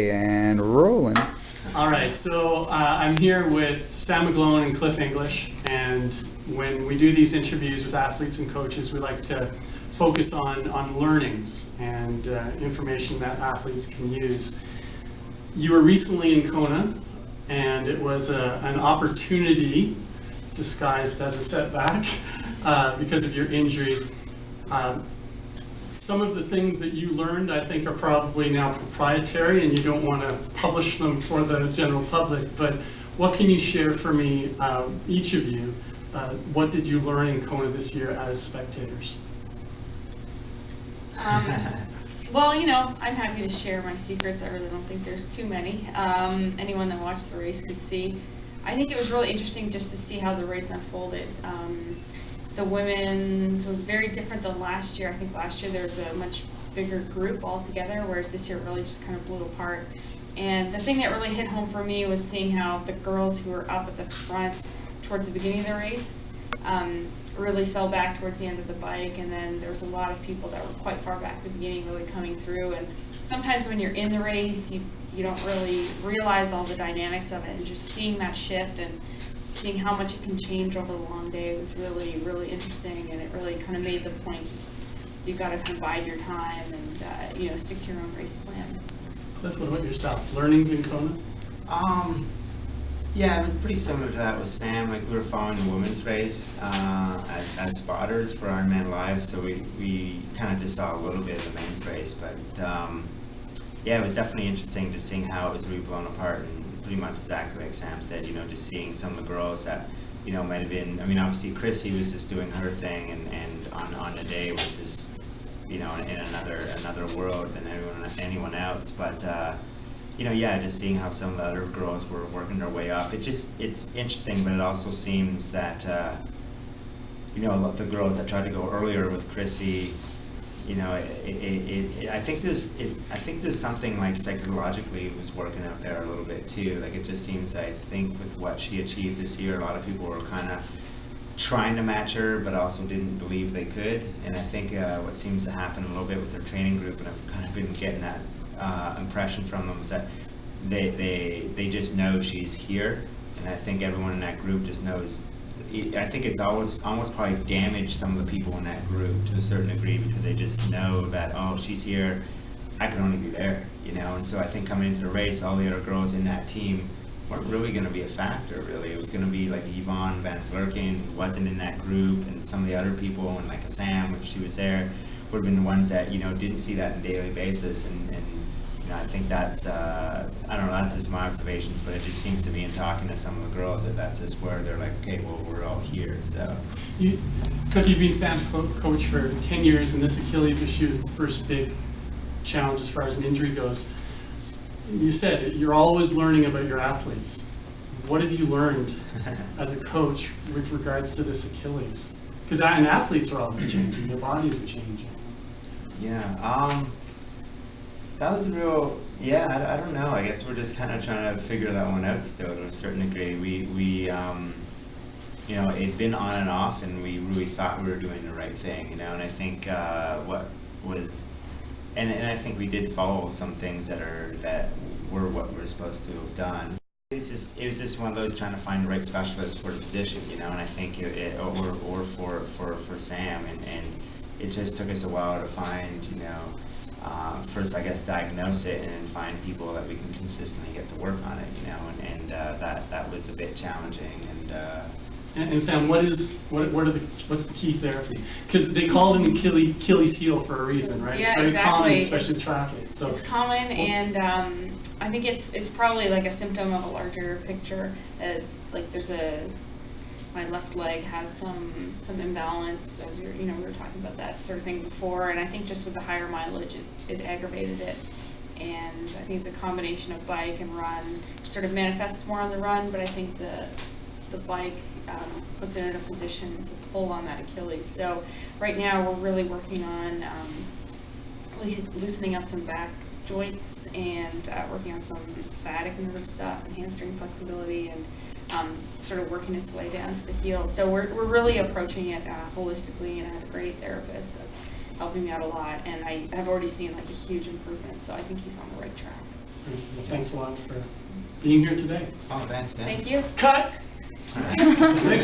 And rolling. All right, so I'm here with Sam McGlone and Cliff English, and when we do these interviews with athletes and coaches, we like to focus on learnings and information that athletes can use. You were recently in Kona, and it was an opportunity disguised as a setback because of your injury. Some of the things that you learned, I think, are probably now proprietary, and you don't want to publish them for the general public. But what can you share for me, each of you? What did you learn in Kona this year as spectators? Well, I'm happy to share my secrets. I really don't think there's too many. Anyone that watched the race could see. I think it was really interesting just to see how the race unfolded. The women's was very different than last year. I think last year there was a much bigger group altogether, whereas this year it really just kind of blew apart. And the thing that really hit home for me was seeing how the girls who were up at the front towards the beginning of the race really fell back towards the end of the bike, and then there was a lot of people that were quite far back at the beginning really coming through. And sometimes when you're in the race, you don't really realize all the dynamics of it, and just seeing that shift and seeing how much it can change over the long day was really, really interesting, and it really kind of made the point just you've got to kind of bide your time and stick to your own race plan. Cliff, what about yourself? Learnings in Kona? Yeah, it was pretty similar to that with Sam. Like, we were following the women's race as spotters for Ironman Live, so we kind of just saw a little bit of the men's race, but yeah, it was definitely interesting just seeing how it was really blown apart, and pretty much exactly like Sam said, just seeing some of the girls that, might have been, obviously Chrissy was just doing her thing, and on the day was just, in another world than anyone else, but yeah, just seeing how some of the other girls were working their way up. It's interesting, but it also seems that, the girls that tried to go earlier with Chrissy, I think there's something like psychologically was working out there a little bit too. Like, it just seems, I think, with what she achieved this year, a lot of people were kind of trying to match her, but also didn't believe they could. And I think what seems to happen a little bit with their training group, and I've kind of been getting that impression from them, is that they just know she's here, and I think everyone in that group just knows. I think it's almost probably damaged some of the people in that group to a certain degree, because they just know that, oh, she's here, I can only be there, and so I think coming into the race, all the other girls in that team weren't really going to be a factor, really. It was going to be like Yvonne Van Vlerken, who wasn't in that group, and some of the other people, and like a Sam, if she was there, would have been the ones that, didn't see that on a daily basis, and I think that's, I don't know, that's just my observations, but it just seems to me in talking to some of the girls that that's just where they're like, okay, well, we're all here, so. Cliff, you've been Sam's coach for 10 years, and this Achilles issue is the first big challenge as far as an injury goes. You said you're always learning about your athletes. What have you learned as a coach with regards to this Achilles? Because athletes are always changing, their bodies are changing. Yeah, that was a real, I don't know. I guess we're just kind of trying to figure that one out still to a certain degree. We it'd been on and off, and we really thought we were doing the right thing, and I think what was, and I think we did follow some things that were what we're supposed to have done. It was just one of those trying to find the right specialist for the position, and I think or for Sam, and it just took us a while to find, first, I guess, diagnose it, and then find people that we can consistently get to work on it, and that was a bit challenging. And Sam, what's the key therapy? Because they call it an Achilles heel for a reason, right? Yeah, it's very exactly. common, especially in triathletes. So it's common, and I think it's probably like a symptom of a larger picture. Like my left leg has some imbalance, as we were talking about that sort of thing before, and I think just with the higher mileage, it aggravated it. And I think it's a combination of bike and run. It sort of manifests more on the run, but I think the bike puts it in a position to pull on that Achilles. So right now we're really working on loosening up some back joints and working on some sciatic nerve stuff and hamstring flexibility, and sort of working its way down to the heel. So we're really approaching it holistically, and I have a great therapist that's helping me out a lot, and I have already seen like a huge improvement, so I think he's on the right track. Well, thanks a lot for being here today. Oh, thanks, yeah. Thank you. Cut! All right.